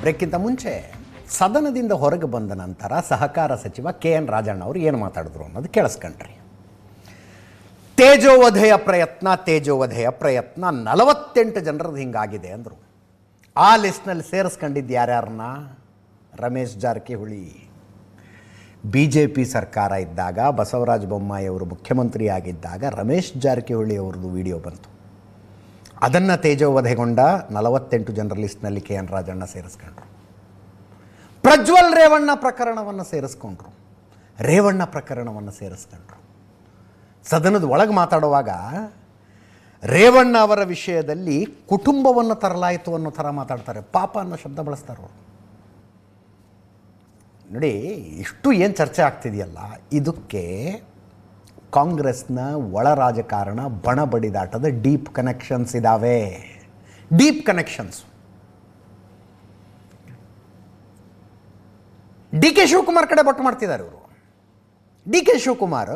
ಬ್ರೇಕ್ಗಿಂತ ಮುಂಚೆ ಸದನದಿಂದ ಹೊರಗೆ ಬಂದ ನಂತರ ಸಹಕಾರ ಸಚಿವ KN ರಾಜಣ್ಣ ಅವರು ಏನು ಮಾತಾಡಿದ್ರು ಅನ್ನೋದು ಕೇಳಿಸ್ಕೊಂಡ್ರಿ. ತೇಜೋವಧೆಯ ಪ್ರಯತ್ನ 48 ಜನರದ್ದು ಹಿಂಗಾಗಿದೆ ಅಂದರು. ಆ ಲಿಸ್ಟ್ನಲ್ಲಿ ಸೇರಿಸ್ಕೊಂಡಿದ್ದು ಯಾರ್ಯಾರನ್ನ? ರಮೇಶ್ ಜಾರಕಿಹೊಳಿ. BJP ಸರ್ಕಾರ ಇದ್ದಾಗ, ಬಸವರಾಜ ಬೊಮ್ಮಾಯಿ ಅವರು ಮುಖ್ಯಮಂತ್ರಿ ಆಗಿದ್ದಾಗ ರಮೇಶ್ ಜಾರಕಿಹೊಳಿ ಅವ್ರದ್ದು ವಿಡಿಯೋ ಬಂತು. ಅದನ್ನು ತೇಜೋವಧೆಗೊಂಡ 48 ಜನರ ಲಿಸ್ಟ್ನಲ್ಲಿ KN ರಾಜಣ್ಣ ಸೇರಿಸ್ಕೊಂಡ್ರು. ಪ್ರಜ್ವಲ್ ರೇವಣ್ಣ ಪ್ರಕರಣವನ್ನು ಸೇರಿಸ್ಕೊಂಡ್ರು. ಸದನದ ಒಳಗೆ ಮಾತಾಡುವಾಗ ರೇವಣ್ಣ ಅವರ ವಿಷಯದಲ್ಲಿ ಕುಟುಂಬವನ್ನು ತರಲಾಯಿತು ಅನ್ನೋ ಥರ ಮಾತಾಡ್ತಾರೆ. ಪಾಪ ಅನ್ನೋ ಶಬ್ದ ಬಳಸ್ತಾರೆ ಅವರು. ನೋಡಿ, ಇಷ್ಟು ಏನು ಚರ್ಚೆ ಆಗ್ತಿದೆಯಲ್ಲ, ಇದಕ್ಕೆ ಕಾಂಗ್ರೆಸ್ನ ಒಳ ರಾಜಕಾರಣ ಬಣ ಬಡಿದಾಟದ ಡೀಪ್ ಕನೆಕ್ಷನ್ಸ್ ಇದ್ದಾವೆ. DK ಶಿವಕುಮಾರ್ ಕಡೆ ಬೊಟ್ಟು ಮಾಡ್ತಿದ್ದಾರೆ ಇವರು. DK ಶಿವಕುಮಾರ್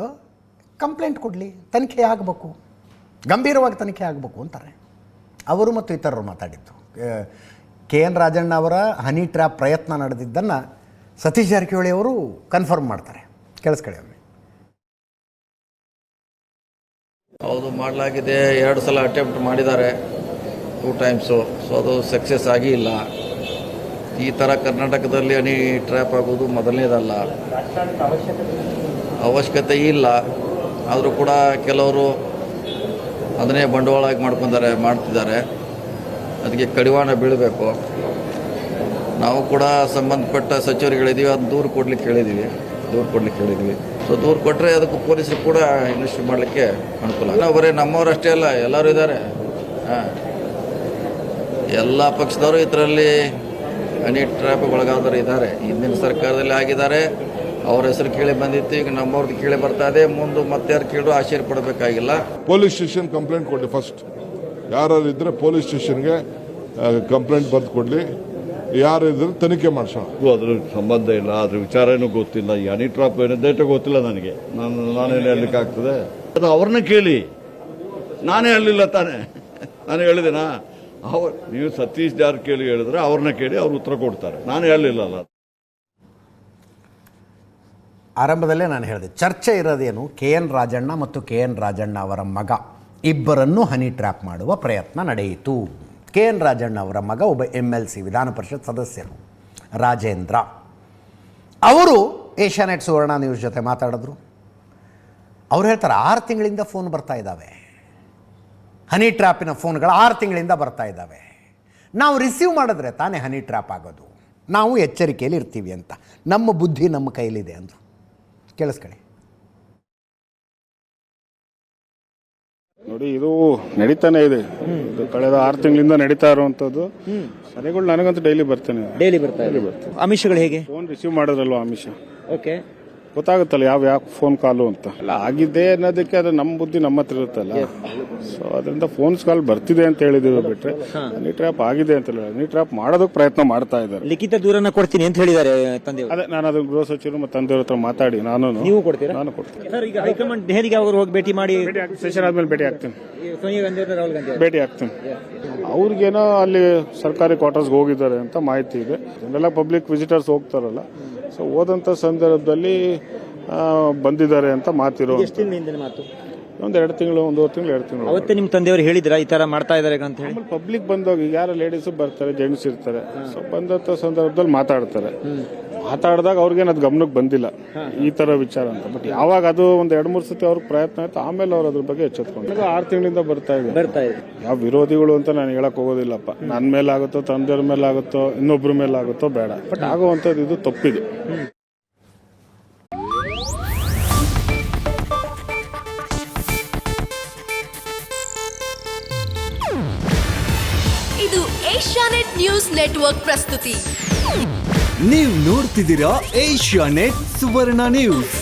ಕಂಪ್ಲೇಂಟ್ ಕೊಡಲಿ, ತನಿಖೆ ಆಗಬೇಕು, ಗಂಭೀರವಾಗಿ ತನಿಖೆ ಆಗಬೇಕು ಅಂತಾರೆ. ಅವರು ಮತ್ತು ಇತರರು ಮಾತಾಡಿದ್ದು. KN ರಾಜಣ್ಣ ಅವರ ಹನಿ ಟ್ರ್ಯಾಪ್ ಪ್ರಯತ್ನ ನಡೆದಿದ್ದನ್ನು ಸತೀಶ್ ಜಾರಕಿಹೊಳಿ ಅವರು ಕನ್ಫರ್ಮ್ ಮಾಡ್ತಾರೆ. ಕೇಳಿಸ್ಕೊಳ್ಳಿ ಒಮ್ಮೆ. ಹೌದು, ಮಾಡಲಾಗಿದೆ. 2 ಸಲ ಅಟೆಂಪ್ಟ್ ಮಾಡಿದ್ದಾರೆ, 2 ಟೈಮ್ಸು. ಸೊ ಅದು ಸಕ್ಸಸ್ ಆಗಿಲ್ಲ. ಈ ಥರ ಕರ್ನಾಟಕದಲ್ಲಿ ಹನಿ ಟ್ರ್ಯಾಪ್ ಆಗೋದು ಮೊದಲನೇದಲ್ಲ, ಅವಶ್ಯಕತೆ ಇಲ್ಲ. ಆದರೂ ಕೂಡ ಕೆಲವರು ಅದನ್ನೇ ಬಂಡವಾಳಾಗಿ ಮಾಡ್ತಿದ್ದಾರೆ. ಅದಕ್ಕೆ ಕಡಿವಾಣ ಬೀಳಬೇಕು. ನಾವು ಕೂಡ ಸಂಬಂಧಪಟ್ಟ ಸಚಿವರುಗಳಿದ್ದೀವಿ, ಅದು ದೂರು ಕೊಡ್ಲಿಕ್ಕೆ ಹೇಳಿದ್ದೀವಿ. ಸೊ ದೂರು ಕೊಟ್ಟರೆ ಅದಕ್ಕೆ ಪೊಲೀಸರು ಕೂಡ ಇನ್ವೆಸ್ಟ್ ಮಾಡಲಿಕ್ಕೆ ಅನುಕೂಲ. ನಾವು ಬರೀ ನಮ್ಮವರಷ್ಟೇ ಅಲ್ಲ, ಎಲ್ಲರೂ ಇದ್ದಾರೆ. ಎಲ್ಲ ಪಕ್ಷದವರು ಇದರಲ್ಲಿ ಹನಿ ಟ್ರ್ಯಾಪ್ ಒಳಗಾದವರು ಇದ್ದಾರೆ. ಹಿಂದಿನ ಸರ್ಕಾರದಲ್ಲಿ ಆಗಿದ್ದಾರೆ, ಅವ್ರ ಹೆಸರು ಕೇಳಿ ಬಂದಿತ್ತು. ಈಗ ನಮ್ಮವ್ರದ್ದು ಕೇಳಿ ಬರ್ತಾ ಇದೆ. ಮುಂದೆ ಮತ್ತೆ ಯಾರು ಕೇಳೋ ಆಶ್ಚರ್ಯ ಪಡಬೇಕಾಗಿಲ್ಲ. ಪೊಲೀಸ್ ಸ್ಟೇಷನ್ ಕಂಪ್ಲೇಂಟ್ ಕೊಡಿ. ಫಸ್ಟ್ ಯಾರು ಇದ್ರೆ ಪೊಲೀಸ್ ಸ್ಟೇಷನ್ಗೆ ಕಂಪ್ಲೇಂಟ್ ಬರೆದು ಕೊಡಲಿ. ಯಾರು ಇದ್ರೆ ತನಿಖೆ ಮಾಡಿಸೋಣ. ಅದ್ರ ಸಂಬಂಧ ಇಲ್ಲ, ಅದ್ರ ವಿಚಾರನೂ ಗೊತ್ತಿಲ್ಲ. ಈ ಹನಿ ಟ್ರಾಪ್ ಏನಂತ ಗೊತ್ತಿಲ್ಲ ನನಗೆ. ನಾನೇನು ಹೇಳಲಿಕ್ಕೆ ಆಗ್ತದೆ? ಅದು ಅವ್ರನ್ನ ಕೇಳಿ. ನಾನೇ ಹೇಳಲಿಲ್ಲ ತಾನೇ, ನಾನು ಹೇಳಿದೆನಾ? ನೀವು ಸತೀಶ್ ಜಾರಕಿಹೊಳಿ ಹೇಳಿದ್ರೆ ಅವ್ರನ್ನ ಕೇಳಿ, ಅವ್ರು ಉತ್ತರ ಕೊಡ್ತಾರೆ. ನಾನು ಹೇಳಲಿಲ್ಲಲ್ಲ. ಆರಂಭದಲ್ಲೇ ನಾನು ಹೇಳಿದೆ, ಚರ್ಚೆ ಇರೋದೇನು? KN ರಾಜಣ್ಣ ಮತ್ತು KN ರಾಜಣ್ಣ ಅವರ ಮಗ ಇಬ್ಬರನ್ನು ಹನಿ ಟ್ರ್ಯಾಪ್ ಮಾಡುವ ಪ್ರಯತ್ನ ನಡೆಯಿತು. KN ರಾಜಣ್ಣ ಅವರ ಮಗ ಒಬ್ಬ MLC ವಿಧಾನ ಪರಿಷತ್ ಸದಸ್ಯರು, ರಾಜೇಂದ್ರ. ಅವರು ಏಷ್ಯಾನೆಟ್ ಸುವರ್ಣ ನ್ಯೂಸ್ ಜೊತೆ ಮಾತಾಡಿದ್ರು. ಅವ್ರು ಹೇಳ್ತಾರೆ 6 ತಿಂಗಳಿಂದ ಫೋನ್ ಬರ್ತಾ ಇದ್ದಾವೆ, ಹನಿ ಟ್ರ್ಯಾಪಿನ ಫೋನ್ಗಳು 6 ತಿಂಗಳಿಂದ ಬರ್ತಾ ಇದ್ದಾವೆ. ನಾವು ರಿಸೀವ್ ಮಾಡಿದ್ರೆ ತಾನೇ ಹನಿ ಟ್ರ್ಯಾಪ್ ಆಗೋದು. ನಾವು ಎಚ್ಚರಿಕೆಯಲ್ಲಿ ಇರ್ತೀವಿ ಅಂತ. ನಮ್ಮ ಬುದ್ಧಿ ನಮ್ಮ ಕೈಲಿದೆ ಅಂದರು. ಕೇಳಿಸ್ಕೊಳ್ಳಿ. ನೋಡಿ, ಇದು ನಡೀತಾನೆ ಇದೆ. ಇದು ಕಳೆದ 6 ತಿಂಗಳಿಂದ ನಡೀತಾ ಇರುವಂತದ್ದು. ಸರಿಗಳು ನನಗಂತೂ ಡೈಲಿ ಬರ್ತಾನೆ. ಆಮಿಷಗಳು ಹೇಗೆ? ಫೋನ್ ರಿಸೀವ್ ಮಾಡೋದಲ್ವಾ ಆಮಿಷ? ಓಕೆ, ಗೊತ್ತಾಗುತ್ತಲ್ಲ ಯಾವ ಫೋನ್ ಕಾಲು ಅಂತ. ಅಲ್ಲ, ಆಗಿದೆ ಅನ್ನೋದಕ್ಕೆ ಅದು ನಮ್ಮ ಬುದ್ಧಿ ನಮ್ಮ ಹತ್ರ ಇರುತ್ತಲ್ಲ. ಸೊ ಅದರಿಂದ ಫೋನ್ಸ್ ಕಾಲ್ ಬರ್ತಿದೆ ಅಂತ ಹೇಳಿದೀವಿ ಬಿಟ್ರೆ ಹನಿ ಟ್ರ್ಯಾಪ್ ಆಗಿದೆ ಅಂತ ಹೇಳಿ ಹನಿ ಟ್ರ್ಯಾಪ್ ಮಾಡೋದಕ್ಕೆ ಪ್ರಯತ್ನ ಮಾಡ್ತಾ ಇದ್ದಾರೆ. ಲಿಖಿತ ದೂರನ್ನ ಕೊಡ್ತೀನಿ ಅಂತ ಹೇಳಿದ್ದಾರೆ ತಂದೆಯವರು. ಅದೇ ನಾನು ಅದನ್ನ ಗೃಹ ಸಚಿವರು ಮತ್ತು ತಂದೆಯವ್ರ ಹತ್ರ ಮಾತಾಡಿ ನೀವು ಕೊಡ್ತೀರಾ? ನಾನು ಕೊಡ್ತೀನಿ ಸರ್. ಈಗ ಹೈಕಮಾಂಡ್ ದೆಹಲಿಗೆ ಅವರು ಹೋಗಿ ಭೇಟಿ ಮಾಡಿ ಸೆಷನ್ ಆದ್ಮೇಲೆ ಭೇಟಿ ಆಗ್ತೀನಿ. ಸೋನಿಯಾ ಗಾಂಧಿ ಅವರು, ರಾಹುಲ್ ಗಾಂಧಿ ಭೇಟಿ ಆಗ್ತೀನಿ. ಅವ್ರಿಗೇನೋ ಅಲ್ಲಿ ಸರ್ಕಾರಿ ಕ್ವಾರ್ಟರ್ಸ್ಗೆ ಹೋಗಿದ್ದಾರೆ ಅಂತ ಮಾಹಿತಿ ಇದೆ. ಇದನ್ನೆಲ್ಲ ಪಬ್ಲಿಕ್ ವಿಸಿಟರ್ಸ್ ಹೋಗ್ತಾರಲ್ಲ, ಸೊ ಹೋದಂತ ಸಂದರ್ಭದಲ್ಲಿ ಬಂದಿದ್ದಾರೆ ಅಂತ ಮಾತಿರೋ. ಮಾತು ಒಂದು 2 ತಿಂಗಳು, 1.5 ತಿಂಗಳು, 2 ತಿಂಗಳು. ಅವತ್ತೇ ನಿಮ್ಮ ತಂದೆಯವರು ಹೇಳಿದ್ರ ಈ ತರ ಮಾಡ್ತಾ ಇದಾರೆ ಅಂತ ಹೇಳಿ? ಪಬ್ಲಿಕ್ ಬಂದಾಗ ಯಾರು ಲೇಡೀಸ್ ಬರ್ತಾರೆ, ಜೆಂಟ್ಸ್ ಇರ್ತಾರೆ. ಸೊ ಬಂದಂತ ಸಂದರ್ಭದಲ್ಲಿ ಮಾತಾಡ್ತಾರೆ. ಮಾತಾಡಿದಾಗ ಅವ್ರಿಗೇನು ಅದು ಗಮನಕ್ಕೆ ಬಂದಿಲ್ಲ ಈ ತರ ವಿಚಾರ ಅಂತ. ಬಟ್ ಯಾವಾಗ ಅದು ಒಂದು 2-3 ಸತಿ ಅವ್ರಿಗೆ ಪ್ರಯತ್ನ ಆಯ್ತು, ಆಮೇಲೆ ಅವ್ರು ಅದ್ರ ಬಗ್ಗೆ ಎಚ್ಚೆತ್ಕೊಂಡು 6 ತಿಂಗಳಿಂದ ಬರ್ತಾ ಇದೆ. ಯಾವ ವಿರೋಧಿಗಳು ಅಂತ ನಾನು ಹೇಳಕ್ ಹೋಗೋದಿಲ್ಲಪ್ಪ. ನನ್ನ ಮೇಲೆ ಆಗುತ್ತೋ, ತಂದೆಯವ್ರ ಮೇಲೆ ಆಗುತ್ತೋ, ಇನ್ನೊಬ್ರ ಮೇಲೆ ಆಗುತ್ತೋ ಬೇಡ. ಬಟ್ ಆಗುವಂತದ್ದು ಇದು ತಪ್ಪಿದೆ. ಇದು ಏಷ್ಯಾನೆಟ್ ನ್ಯೂಸ್ ನೆಟ್ವರ್ಕ್ ಪ್ರಸ್ತುತಿ. ನೀವು ನೋಡ್ತಿದ್ದೀರಾ ಏಷ್ಯಾನೆಟ್ ಸುವರ್ಣ ನ್ಯೂಸ್.